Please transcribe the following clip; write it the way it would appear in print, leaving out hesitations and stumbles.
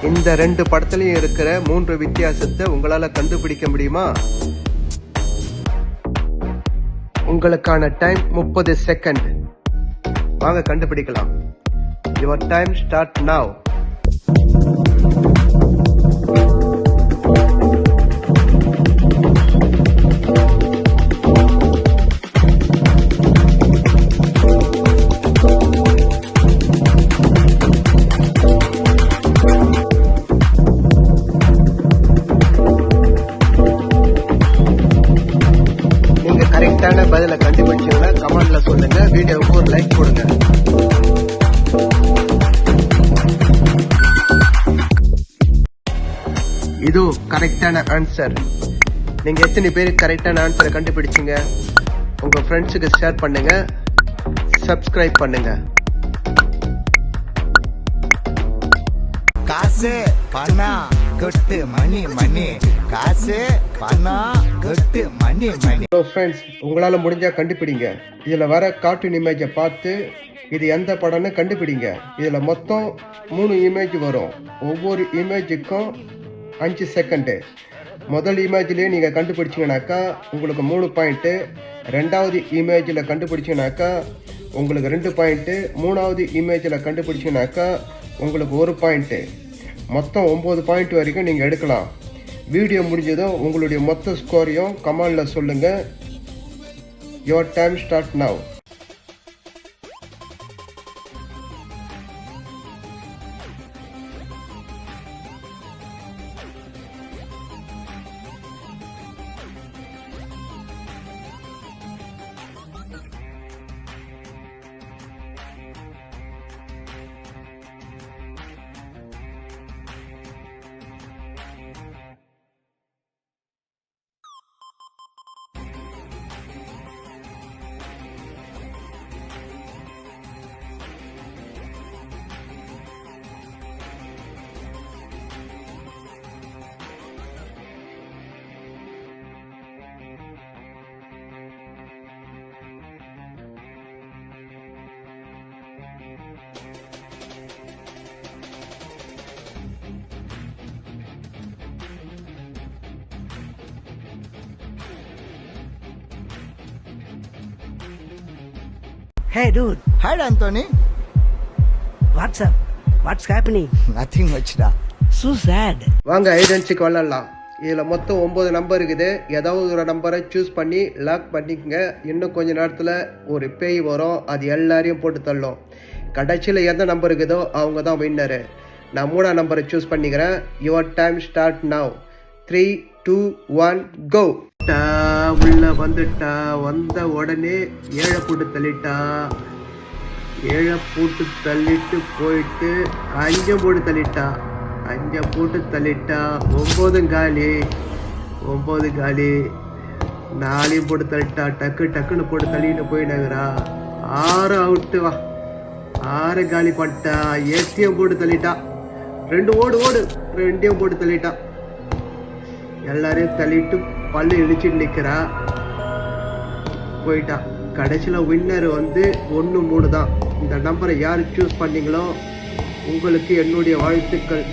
இந்த ரெண்டு படத்துலயும் இருக்கிற 3 வித்தியாசத்தை உங்களால கண்டுபிடிக்க முடியுமா? உங்களுக்கான டைம் 30 செகண்ட். வாங்க கண்டுபிடிக்கலாம். Your time start now. கரெக்டான பதில கண்டுபிடிச்சீங்கன்னா கமெண்ட்ல சொல்லுங்க. வீடியோவுக்கு ஒரு லைக் கொடுங்க. இது கரெக்டான ஆன்சர். நீங்க எத்தனை பேர் கரெக்டான ஆன்சரை கண்டுபிடிச்சீங்க? உங்க ஃப்ரெண்ட்ஸுக்கு ஷேர் பண்ணுங்க, சப்ஸ்கிரைப் பண்ணுங்க. காசு பணம் கொட்டு மணி மணி, காசு பணம் கொட்டு மணி மணி. ஹலோ ஃப்ரெண்ட்ஸ், உங்களால முடிஞ்சா கண்டுபிடிங்க. இதுல வர கார்ட்டூன் இமேஜை பார்த்து இது எந்த படம்னு கண்டுபிடிங்க. இதுல மொத்தம் 3 இமேஜ் வரும். ஒவ்வொரு இமேஜுக்கும் 5 செகண்டு. முதல் இமேஜ்லேயே நீங்கள் கண்டுபிடிச்சிங்கனாக்கா உங்களுக்கு 3 பாயிண்ட்டு. ரெண்டாவது இமேஜில் கண்டுபிடிச்சிங்கனாக்கா உங்களுக்கு 2 பாயிண்ட்டு. மூணாவது இமேஜில் கண்டுபிடிச்சிங்கனாக்கா உங்களுக்கு 1 பாயிண்ட்டு. மொத்தம் 9 பாயிண்ட் வரைக்கும் நீங்கள் எடுக்கலாம். வீடியோ முடிஞ்சதும் உங்களுடைய மொத்த ஸ்கோரையும் கமெண்டில் சொல்லுங்கள். Your time start now. Hey dude, Hi Anthony. what's up? What's happening? Nothing much da. So sad. வாங்க ஐடென்டிக்கு விளாட்லாம். இதில் மொத்தம் 9 நம்பர் இருக்குது. ஏதாவது ஒரு நம்பரை சூஸ் பண்ணி லாக் பண்ணிக்கங்க. இன்னும் கொஞ்ச நேரத்தில் ஒரு பேய் வரும், அது எல்லாரையும் போட்டு தள்ளும். கடைசியில் எந்த நம்பர் இருக்குதோ அவங்க தான் வின்னரு. நான் 3ஆம் நம்பரை சூஸ் பண்ணிக்கிறேன். Your time start now. 3, 2, 1 கோ. உள்ள வந்துட்டா. வந்த உடனே 7 போட்டு தள்ளிட்டா. 7 போட்டு தள்ளிட்டு போயிட்டு 5 போட்டு தள்ளிட்டா. 5 போட்டு தள்ளிட்டா. 9 காலி. 9 காலி. 4 போட்டு தள்ளிட்டா. டக்குன்னு போட்டு தள்ளிட்டு போயிடுங்கிறா. 6 அவுட்டு. வா, 6 காலி பண்ணிட்டா. 8 போட்டு தள்ளிட்டா. 2 ஓடு 2 போட்டு தள்ளிட்டா. எல்லாரையும் தள்ளிட்டு பல்லு இழிச்சிட்டு நிற்கிறா. போயிட்டா. கடைசியில் வின்னர் வந்து 1, 3 தான். இந்த நம்பரை யார் சூஸ் பண்ணீங்களோ உங்களுக்கு என்னுடைய வாழ்த்துக்கள்.